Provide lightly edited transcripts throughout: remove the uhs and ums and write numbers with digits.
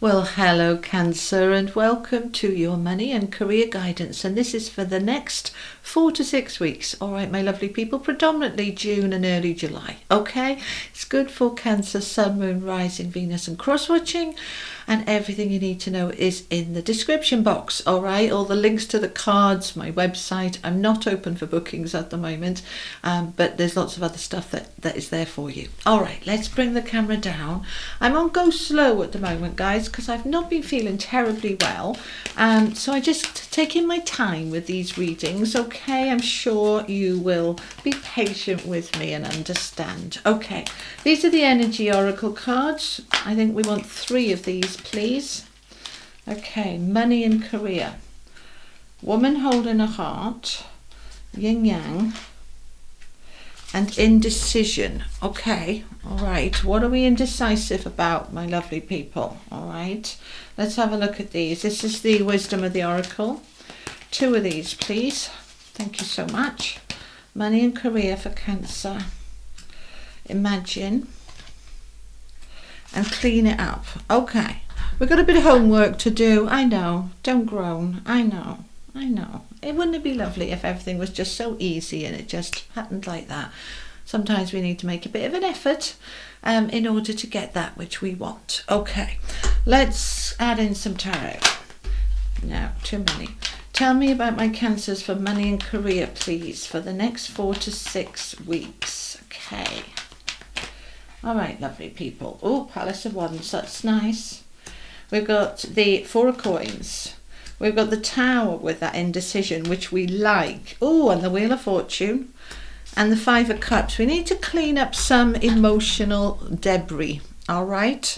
Well, hello Cancer, and welcome to your money and career guidance, and this is for the next 4 to 6 weeks. All right, my lovely people, predominantly June and early July. Okay, it's good for Cancer, Sun, Moon, Rising, Venus and cross-watching, and everything you need to know is in the description box. All right, all the links to the cards, my website. I'm not open for bookings at the moment, but there's lots of other stuff that is there for you. All right, let's bring the camera down. I'm on go slow at the moment, guys, because I've not been feeling terribly well, so I just taking my time with these readings. Okay, I'm sure you will be patient with me and understand. Okay, these are the energy oracle cards. I think we want 3 of these, please. Okay, money and career, woman holding a heart, yin yang, and indecision. Okay, all right, what are we indecisive about, my lovely people? All right, let's have a look at these. This is the wisdom of the oracle. 2 of these, please. Thank you so much. Money and career for Cancer. Imagine and clean it up. Okay, we've got a bit of homework to do. I know, don't groan. I know. It wouldn't be lovely if everything was just so easy and it just happened like that. Sometimes we need to make a bit of an effort in order to get that which we want. Okay, let's add in some tarot. No, too many. Tell me about my Cancers for money and career, please, for the next 4 to 6 weeks. Okay. All right, lovely people. Oh, Palace of Wands, that's nice. We've got the 4 of coins. We've got the Tower with that indecision, which we like. Oh, and the Wheel of Fortune and the 5 of Cups. We need to clean up some emotional debris. All right.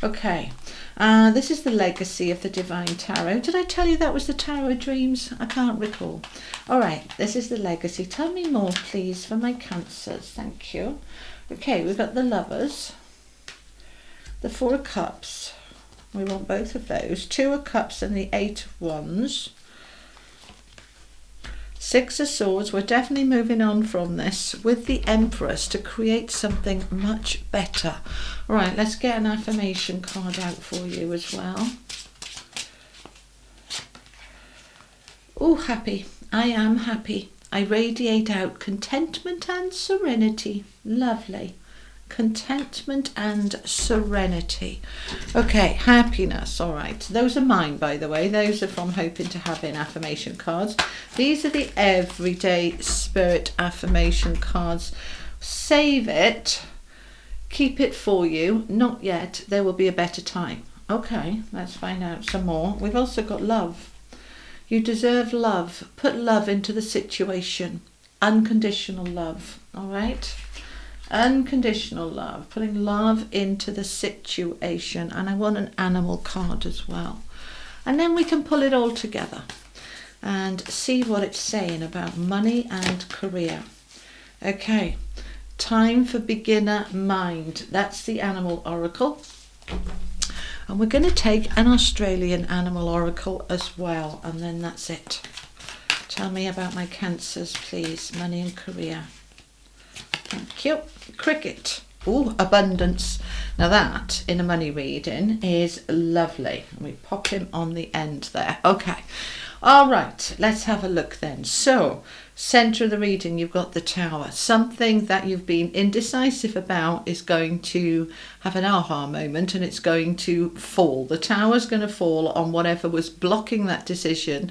Okay. This is the Legacy of the Divine Tarot. Did I tell you that was the Tarot of Dreams? I can't recall. All right. This is the Legacy. Tell me more, please, for my Cancers. Thank you. Okay. We've got the Lovers, the 4 of Cups. We want both of those. 2 of Cups and the 8 of Wands. 6 of Swords. We're definitely moving on from this with the Empress to create something much better. All right, let's get an affirmation card out for you as well. Oh, happy. I am happy. I radiate out contentment and serenity. Lovely. Contentment and serenity. Okay, happiness. All right, those are mine, by the way. Those are from Hoping to Having affirmation cards. These are the everyday spirit affirmation cards. Save it, keep it for you. Not yet, there will be a better time. Okay, let's find out some more. We've also got love. You deserve love. Put love into the situation. Unconditional love. All right, unconditional love, putting love into the situation. And I want an animal card as well, and then we can pull it all together and see what it's saying about money and career. Okay, time for beginner mind. That's the animal oracle, and we're going to take an Australian animal oracle as well, and then that's it. Tell me about my Cancers, please. Money and career. Thank you. Cricket. Oh, abundance. Now that, in a money reading, is lovely. And we pop him on the end there. Okay. All right. Let's have a look then. So, centre of the reading, you've got the Tower. Something that you've been indecisive about is going to have an aha moment, and it's going to fall. The Tower's going to fall on whatever was blocking that decision,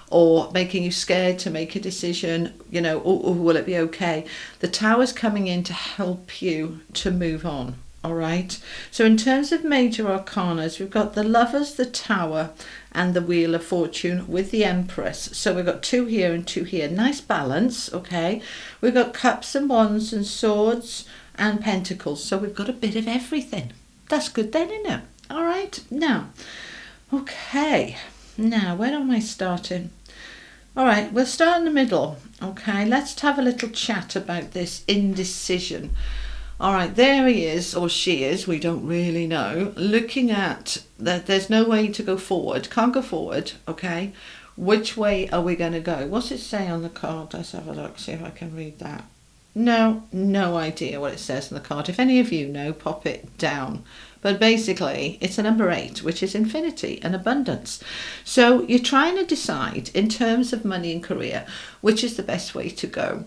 or making you scared to make a decision. You know, oh, will it be okay? The Tower's coming in to help you to move on. All right. So in terms of major arcanas, we've got the Lovers, the Tower, and the Wheel of Fortune with the Empress. So we've got 2 here and 2 here. Nice balance. Okay. We've got Cups and Wands and Swords and Pentacles. So we've got a bit of everything. That's good then, isn't it? All right. Now, okay. Now, where am I starting? All right, we'll start in the middle. Okay, let's have a little chat about this indecision. All right, there he is, or she is, we don't really know, looking at that there's no way to go forward, can't go forward. Okay, which way are we going to go? What's it say on the card? Let's have a look, see if I can read that. No idea what it says on the card. If any of you know, pop it down But basically, it's a number 8, which is infinity and abundance. So you're trying to decide in terms of money and career, which is the best way to go.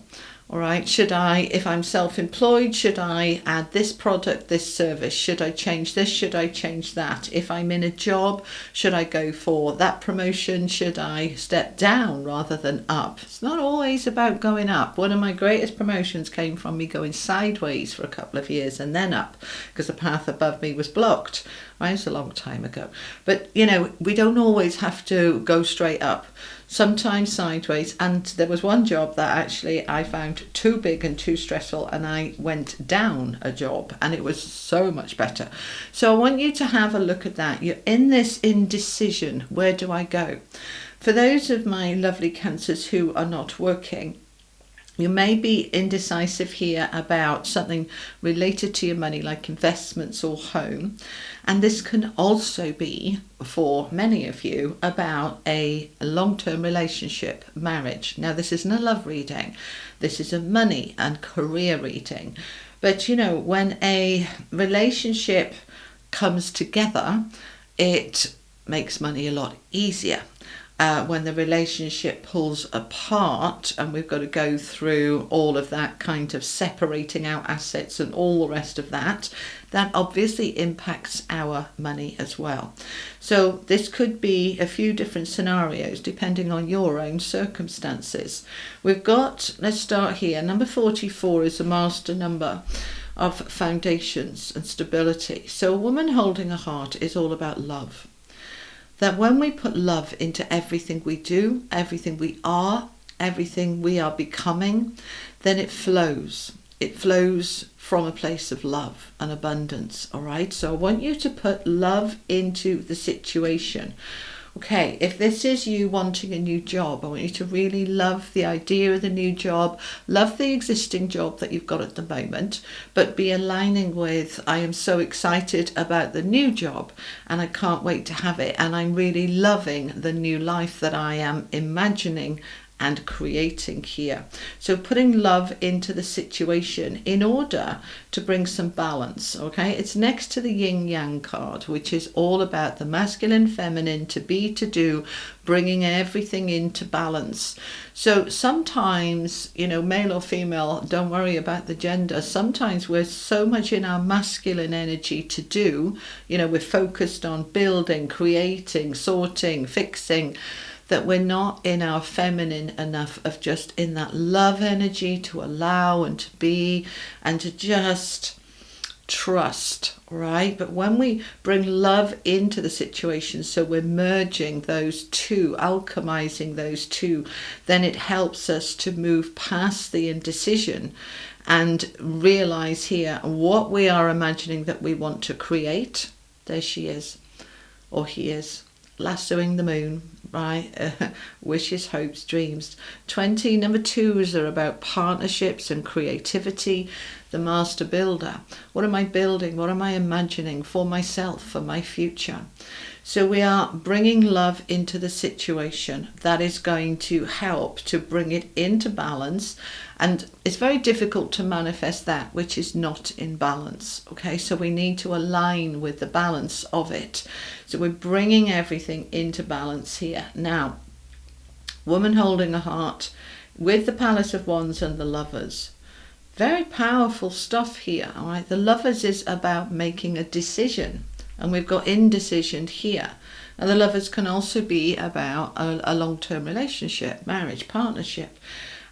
All right, should I, if I'm self-employed, should I add this product, this service? Should I change this? Should I change that? If I'm in a job, should I go for that promotion? Should I step down rather than up? It's not always about going up. One of my greatest promotions came from me going sideways for a couple of years and then up, because the path above me was blocked. Right, it's a long time ago. But, you know, we don't always have to go straight up. Sometimes sideways. And there was one job that actually I found too big and too stressful, and I went down a job, and it was so much better. So I want you to have a look at that. You're in this indecision. Where do I go? For those of my lovely Cancers who are not working, you may be indecisive here about something related to your money, like investments or home. And this can also be, for many of you, about a long-term relationship, marriage. Now, this isn't a love reading. This is a money and career reading. But, you know, when a relationship comes together, it makes money a lot easier. When the relationship pulls apart and we've got to go through all of that kind of separating out assets and all the rest of that, that obviously impacts our money as well. So this could be a few different scenarios depending on your own circumstances. We've got, let's start here, number 44 is a master number of foundations and stability. So a woman holding a heart is all about love. That when we put love into everything we do, everything we are, everything we are becoming, then it flows. It flows from a place of love and abundance, all right? So I want you to put love into the situation. Okay, if this is you wanting a new job, I want you to really love the idea of the new job, love the existing job that you've got at the moment, but be aligning with, I am so excited about the new job and I can't wait to have it, and I'm really loving the new life that I am imagining and creating here. So putting love into the situation in order to bring some balance, okay? It's next to the yin yang card, which is all about the masculine, feminine, to be, to do, bringing everything into balance. So sometimes, you know, male or female, don't worry about the gender. Sometimes we're so much in our masculine energy to do, you know, we're focused on building, creating, sorting, fixing, that we're not in our feminine enough of just in that love energy to allow and to be and to just trust, right? But when we bring love into the situation, so we're merging those two, alchemizing those two, then it helps us to move past the indecision and realize here what we are imagining that we want to create. There she is, or he is, lassoing the moon, right? Wishes, hopes, dreams. 20, number 2s are about partnerships and creativity. The master builder. What am I building? What am I imagining for myself, for my future? So we are bringing love into the situation. That is going to help to bring it into balance. And it's very difficult to manifest that which is not in balance. Okay, so we need to align with the balance of it. So we're bringing everything into balance here. Now, woman holding a heart with the Palace of Wands and the Lovers. Very powerful stuff here. All right, the Lovers is about making a decision. And we've got indecision here. And the Lovers can also be about a long-term relationship, marriage, partnership.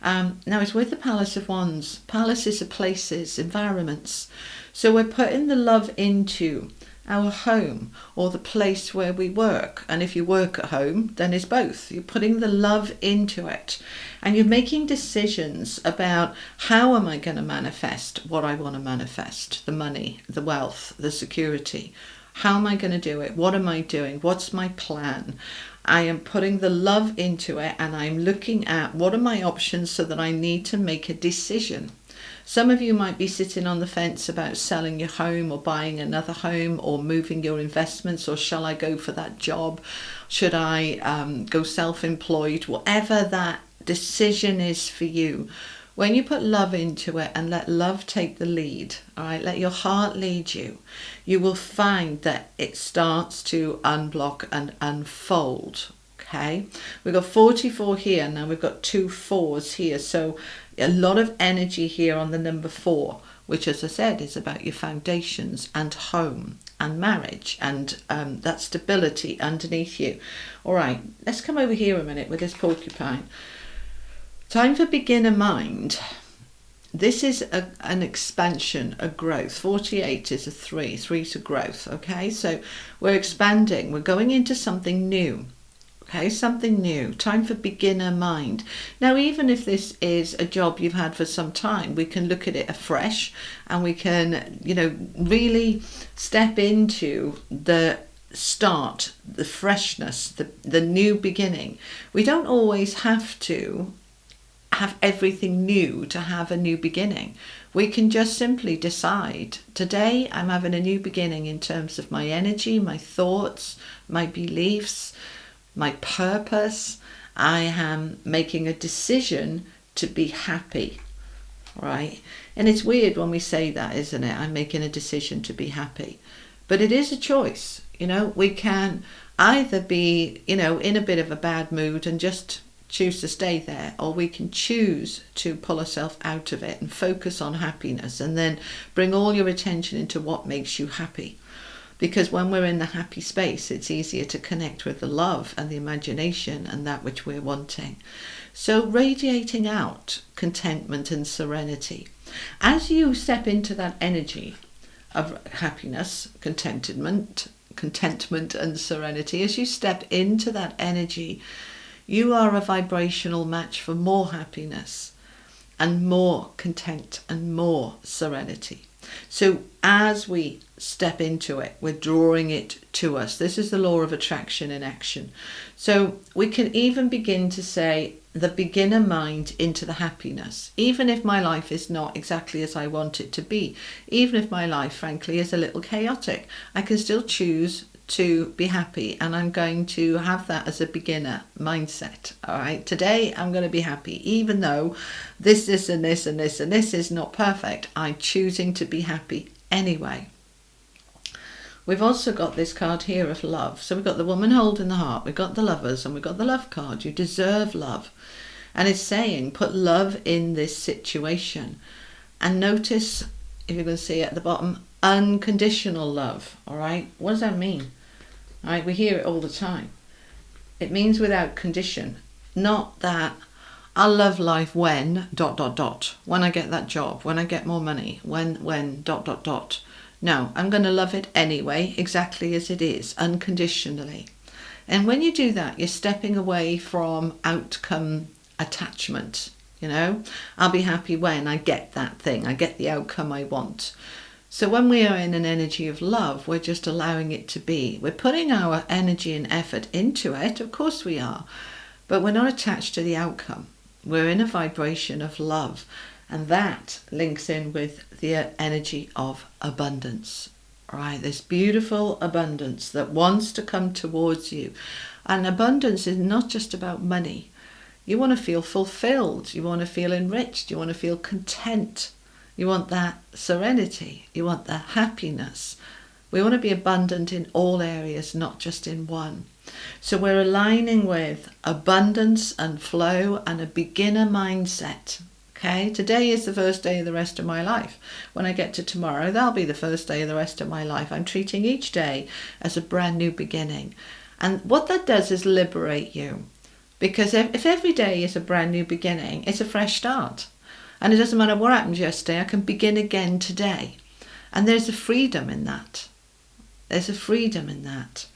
Now it's with the Palace of Wands. Palaces are places, environments. So we're putting the love into our home or the place where we work. And if you work at home, then it's both. You're putting the love into it. And you're making decisions about how am I going to manifest what I want to manifest, the money, the wealth, the security. How am I going to do it? What am I doing? What's my plan? I am putting the love into it and I'm looking at what are my options so that I need to make a decision. Some of you might be sitting on the fence about selling your home or buying another home or moving your investments, or shall I go for that job? Should I go self-employed? Whatever that decision is for you, When you put love into it and let love take the lead, all right, let your heart lead you, you will find that it starts to unblock and unfold. Okay, we've got 44 here, now we've got 2 4s here, so a lot of energy here on the number 4, which, as I said, is about your foundations and home and marriage and that stability underneath you. All right, let's come over here a minute with this porcupine. Time for beginner mind. This is an expansion, a growth. 48 is a 3. 3 is a growth, okay? So we're expanding. We're going into something new, okay? Something new. Time for beginner mind. Now, even if this is a job you've had for some time, we can look at it afresh and we can, really step into the start, the freshness, the new beginning. We don't always have to have everything new to have a new beginning. We can just simply decide, today I'm having a new beginning in terms of my energy, my thoughts, my beliefs, my purpose. I am making a decision to be happy, right? And it's weird when we say that, isn't it? I'm making a decision to be happy. But it is a choice. We can either be, in a bit of a bad mood and just choose to stay there, or we can choose to pull ourselves out of it and focus on happiness and then bring all your attention into what makes you happy. Because when we're in the happy space, it's easier to connect with the love and the imagination and that which we're wanting. So radiating out contentment and serenity. As you step into that energy of happiness, contentment and serenity, as you step into that energy, you are a vibrational match for more happiness and more content and more serenity. So as we step into it, we're drawing it to us. This is the law of attraction in action. So we can even begin to say the beginner mind into the happiness. Even if my life is not exactly as I want it to be, even if my life, frankly, is a little chaotic, I can still choose to be happy, and I'm going to have that as a beginner mindset. All right, today I'm going to be happy, even though this and this and this and this is not perfect. I'm choosing to be happy anyway. We've also got this card here of love. So we've got the woman holding the heart, we've got the lovers, and we've got the love card. You deserve love. And it's saying put love in this situation. And notice, if you're going to see it at the bottom, unconditional love. All right, what does that mean? All right, we hear it all the time. It means without condition. Not that I'll love life when ... when I get that job, when I get more money, when ... No, I'm going to love it anyway, exactly as it is, unconditionally. And when you do that, you're stepping away from outcome attachment. I'll be happy when I get that thing, I get the outcome I want. So when we are in an energy of love, we're just allowing it to be. We're putting our energy and effort into it, of course we are, but we're not attached to the outcome. We're in a vibration of love, and that links in with the energy of abundance. Right, this beautiful abundance that wants to come towards you. And abundance is not just about money. You want to feel fulfilled, you want to feel enriched, you want to feel content. You want that serenity. You want that happiness. We want to be abundant in all areas, not just in one. So we're aligning with abundance and flow and a beginner mindset. Okay, today is the first day of the rest of my life. When I get to tomorrow, that'll be the first day of the rest of my life. I'm treating each day as a brand new beginning. And what that does is liberate you. Because if every day is a brand new beginning, it's a fresh start. And it doesn't matter what happened yesterday, I can begin again today. And there's a freedom in that. There's a freedom in that.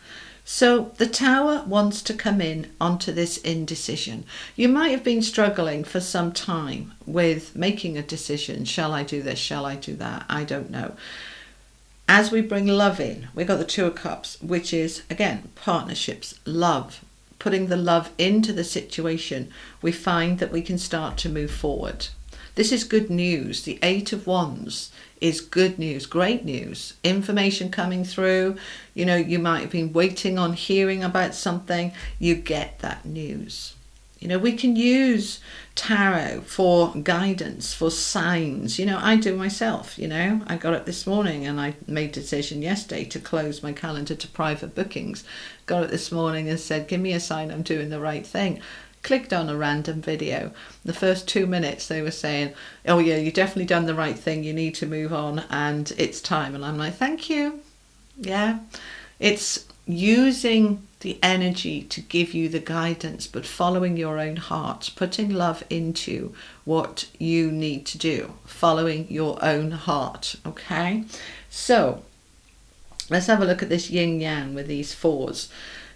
So the Tower wants to come in onto this indecision. You might have been struggling for some time with making a decision. Shall I do this? Shall I do that? I don't know. As we bring love in, we've got the Two of Cups, which is, again, partnerships, love. Putting the love into the situation, we find that we can start to move forward. This is good news. The Eight of Wands is good news, great news. Information coming through. You might have been waiting on hearing about something. You get that news. You know, we can use tarot for guidance, for signs. You know, I do myself, you know. I got up this morning and I made a decision yesterday to close my calendar to private bookings. Got up this morning and said, give me a sign I'm doing the right thing. Clicked on a random video. The first 2 minutes they were saying, oh yeah, you've definitely done the right thing. You need to move on and it's time. And I'm like, thank you. Yeah. It's using the energy to give you the guidance, but following your own heart, putting love into what you need to do, following your own heart. Okay, so let's have a look at this yin yang with these fours.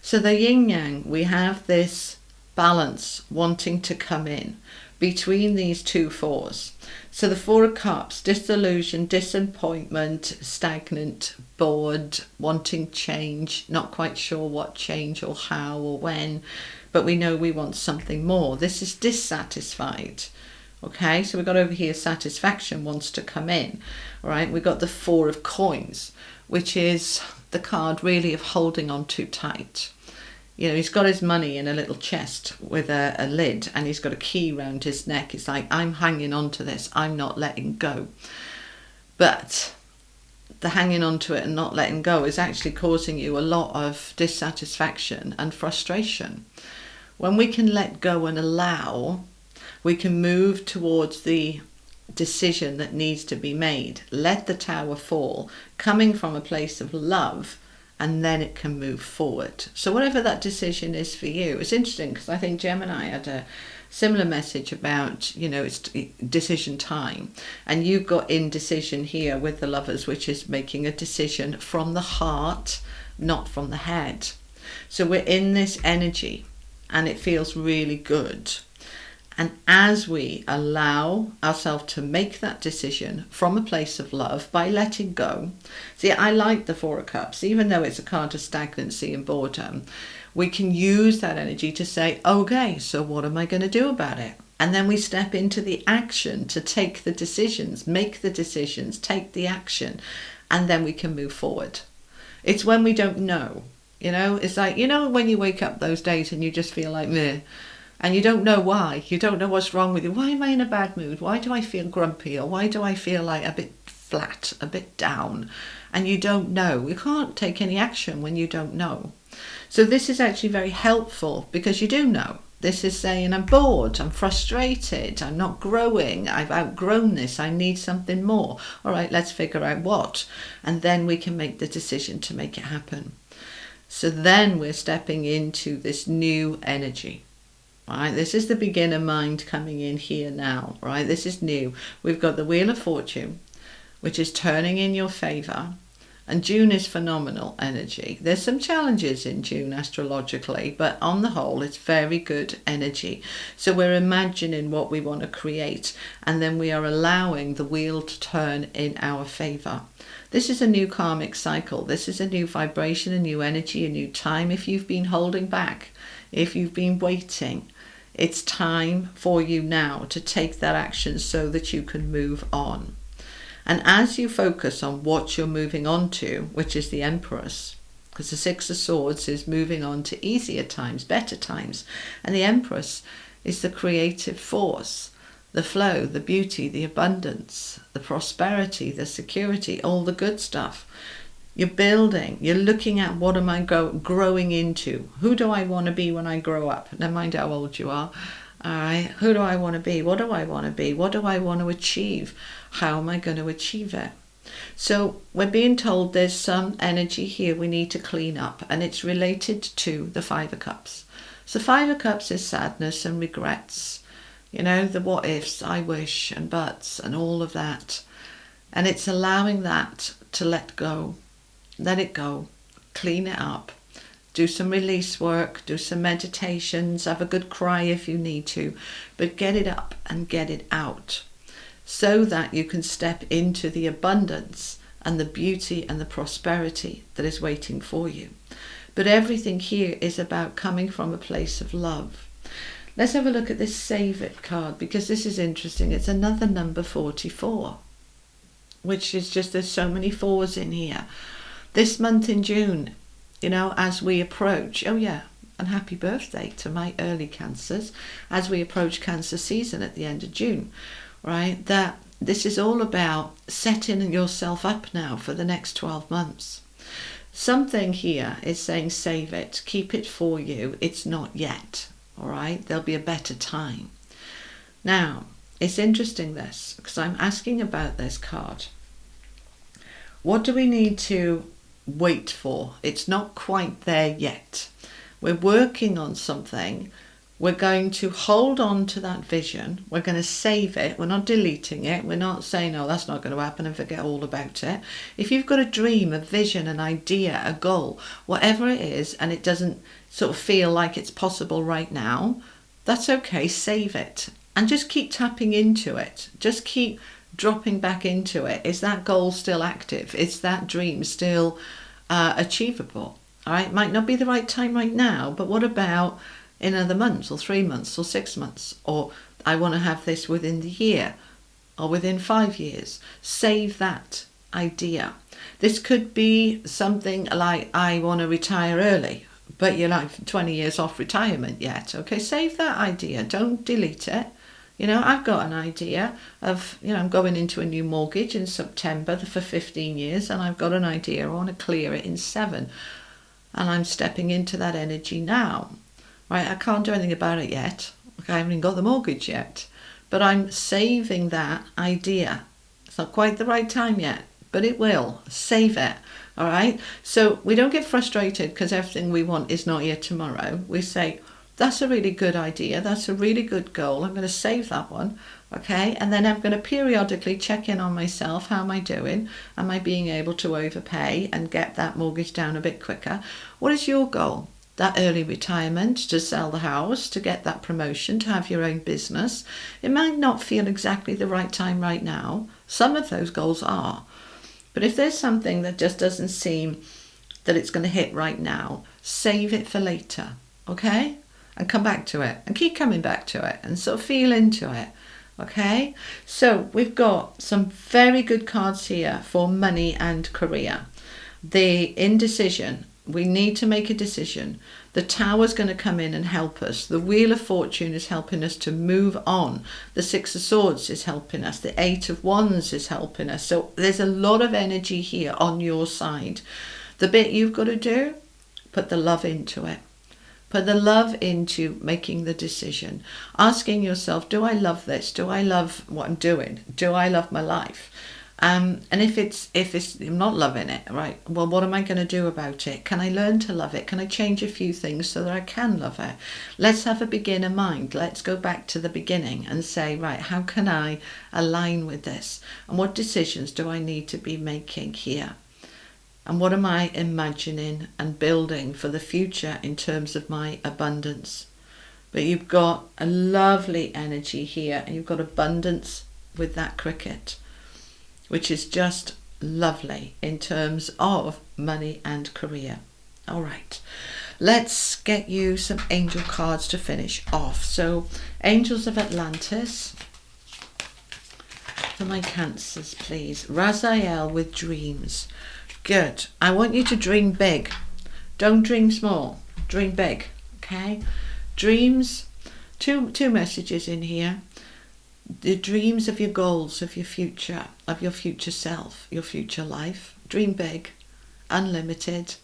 So the yin yang, we have this balance wanting to come in between these two fours. So the Four of Cups, disillusion, disappointment, stagnant, bored, wanting change, not quite sure what change or how or when, but we know we want something more. This is dissatisfied. Okay, so we've got over here satisfaction wants to come in. All right, we've got the Four of Coins, which is the card really of holding on too tight. You know, he's got his money in a little chest with a lid and he's got a key round his neck. It's like, I'm hanging on to this. I'm not letting go. But the hanging on to it and not letting go is actually causing you a lot of dissatisfaction and frustration. When we can let go and allow, we can move towards the decision that needs to be made. Let the tower fall, coming from a place of love, and then it can move forward. So whatever that decision is for you, it's interesting because I think Gemini had a similar message about, you know, it's decision time. And you've got indecision here with the Lovers, which is making a decision from the heart, not from the head. So we're in this energy and it feels really good. And as we allow ourselves to make that decision from a place of love by letting go. See, I like the Four of Cups, even though it's a card of stagnancy and boredom. We can use that energy to say, okay, so what am I going to do about it? And then we step into the action to take the decisions, make the decisions, take the action, and then we can move forward. It's when we don't know, you know, it's like, you know, when you wake up those days and you just feel like meh. And you don't know why. You don't know what's wrong with you. Why am I in a bad mood? Why do I feel grumpy? Or why do I feel like a bit flat, a bit down? And you don't know. You can't take any action when you don't know. So this is actually very helpful because you do know. This is saying, I'm bored, I'm frustrated, I'm not growing, I've outgrown this, I need something more. All right, let's figure out what. And then we can make the decision to make it happen. So then we're stepping into this new energy. Right, this is the beginner mind coming in here now, right? This is new. We've got the Wheel of Fortune, which is turning in your favour. And June is phenomenal energy. There's some challenges in June astrologically, but on the whole, it's very good energy. So we're imagining what we want to create, and then we are allowing the wheel to turn in our favour. This is a new karmic cycle. This is a new vibration, a new energy, a new time. If you've been holding back, if you've been waiting, it's time for you now to take that action so that you can move on. And as you focus on what you're moving on to, which is the Empress, because the Six of Swords is moving on to easier times, better times. And the Empress is the creative force, the flow, the beauty, the abundance, the prosperity, the security, all the good stuff. You're building, you're looking at what am I growing into? Who do I want to be when I grow up? Never mind how old you are. All right, who do I want to be? What do I want to be? What do I want to achieve? How am I going to achieve it? So we're being told there's some energy here we need to clean up, and it's related to the Five of Cups. So Five of Cups is sadness and regrets. You know, the what ifs, I wish, and buts, and all of that. And it's allowing that to let go. Let it go, clean it up, do some release work, do some meditations, have a good cry if you need to, but get it up and get it out so that you can step into the abundance and the beauty and the prosperity that is waiting for you. But everything here is about coming from a place of love. Let's have a look at this Save It card because this is interesting. It's another number 44, which is just, there's so many fours in here. This month in June, you know, as we approach, oh yeah, and happy birthday to my early Cancers as we approach Cancer season at the end of June, right? That this is all about setting yourself up now for the next 12 months. Something here is saying save it, keep it for you. It's not yet, all right? There'll be a better time. Now, it's interesting this, because I'm asking about this card. What do we need to wait for? It's not quite there yet. We're working on something. We're going to hold on to that vision. We're going to save it. We're not deleting it. We're not saying, oh, that's not going to happen and forget all about it. If you've got a dream, a vision, an idea, a goal, whatever it is, and it doesn't sort of feel like it's possible right now, that's okay. Save it and just keep tapping into it. Just keep dropping back into it. Is that goal still active? Is that dream still achievable? All right. Might not be the right time right now, but what about in another month or 3 months or 6 months? Or I want to have this within the year or within 5 years. Save that idea. This could be something like, I want to retire early, but you're like 20 years off retirement yet. Okay, save that idea. Don't delete it. You know, I've got an idea of, you know, I'm going into a new mortgage in September for 15 years, and I've got an idea. I want to clear it in 7. And I'm stepping into that energy now. Right, I can't do anything about it yet. Okay, I haven't even got the mortgage yet. But I'm saving that idea. It's not quite the right time yet, but it will. Save it. All right? So we don't get frustrated because everything we want is not here tomorrow. We say, that's a really good idea. That's a really good goal. I'm going to save that one. Okay? And then I'm going to periodically check in on myself. How am I doing? Am I being able to overpay and get that mortgage down a bit quicker? What is your goal? That early retirement, to sell the house, to get that promotion, to have your own business. It might not feel exactly the right time right now. Some of those goals are. But if there's something that just doesn't seem that it's going to hit right now, save it for later, okay? And come back to it and keep coming back to it and sort of feel into it, okay? So we've got some very good cards here for money and career. The indecision. We need to make a decision. The Tower's going to come in and help us. The Wheel of Fortune is helping us to move on. The Six of Swords is helping us. The Eight of Wands is helping us. So there's a lot of energy here on your side. The bit you've got to do, put the love into it. Put the love into making the decision. Asking yourself, do I love this? Do I love what I'm doing? Do I love my life? And if I'm not loving it, right, well, what am I going to do about it? Can I learn to love it? Can I change a few things so that I can love it? Let's have a beginner mind. Let's go back to the beginning and say, right, how can I align with this? And what decisions do I need to be making here? And what am I imagining and building for the future in terms of my abundance? But you've got a lovely energy here, and you've got abundance with that cricket, which is just lovely in terms of money and career. All right, let's get you some angel cards to finish off. So, Angels of Atlantis for my Cancers, please. Raziel with dreams. Good. I want you to dream big. Don't dream small. Dream big. Okay? Dreams. Two messages in here. The dreams of your goals, of your future self, your future life. Dream big, unlimited.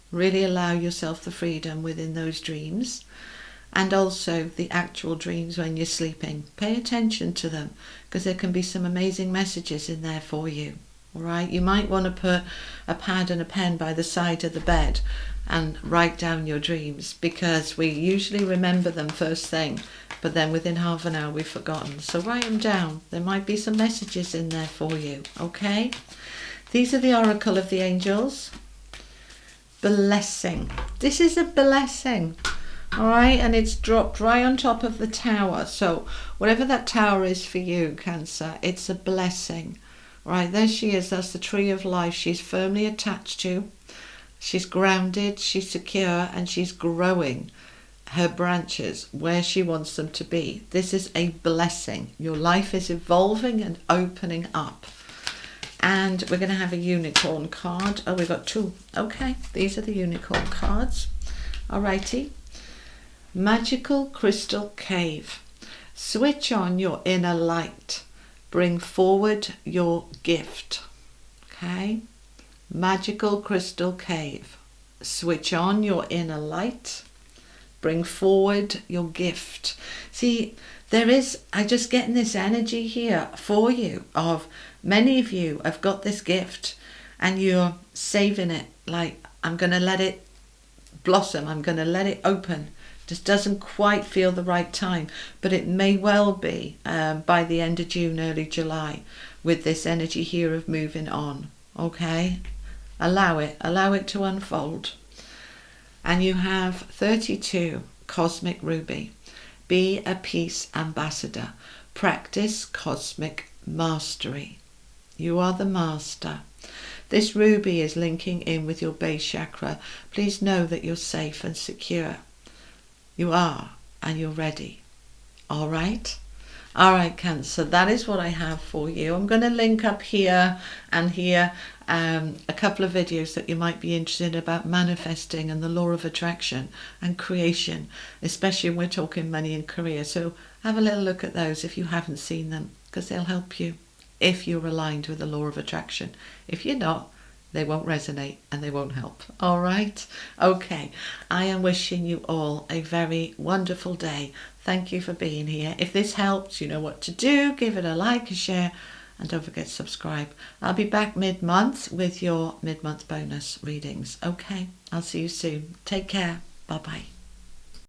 Really allow yourself the freedom within those dreams. And also the actual dreams when you're sleeping. Pay attention to them, because there can be some amazing messages in there for you. All right, you might want to put a pad and a pen by the side of the bed and write down your dreams, because we usually remember them first thing, but then within half an hour we've forgotten. So write them down. There might be some messages in there for you, okay? These are the Oracle of the Angels. Blessing. This is a blessing, all right? And it's dropped right on top of the Tower. So whatever that Tower is for you, Cancer, it's a blessing. Right, there she is. That's the tree of life she's firmly attached to. She's grounded, she's secure, and she's growing her branches where she wants them to be. This is a blessing. Your life is evolving and opening up. And we're going to have a unicorn card. Oh, we've got two. Okay, these are the unicorn cards. Alrighty. Magical crystal cave. Switch on your inner light. Bring forward your gift. Okay? Magical crystal cave. Switch on your inner light. Bring forward your gift. See, I just getting this energy here for you of many of you have got this gift and you're saving it. Like, I'm going to let it blossom. I'm going to let it open. Just doesn't quite feel the right time, but it may well be by the end of June, early July, with this energy here of moving on. Okay? Allow it to unfold. And you have 32 cosmic ruby. Be a peace ambassador. Practice cosmic mastery. You are the master. This ruby is linking in with your base chakra. Please know that you're safe and secure. You are, and you're ready. All right? All right, Cancer, that is what I have for you. I'm going to link up here and here a couple of videos that you might be interested in about manifesting and the law of attraction and creation, especially when we're talking money and career. So have a little look at those if you haven't seen them, because they'll help you if you're aligned with the law of attraction. If you're not, they won't resonate and they won't help. All right? Okay. I am wishing you all a very wonderful day. Thank you for being here. If this helps, you know what to do. Give it a like, a share, and don't forget to subscribe. I'll be back mid-month with your mid-month bonus readings. Okay? I'll see you soon. Take care. Bye-bye.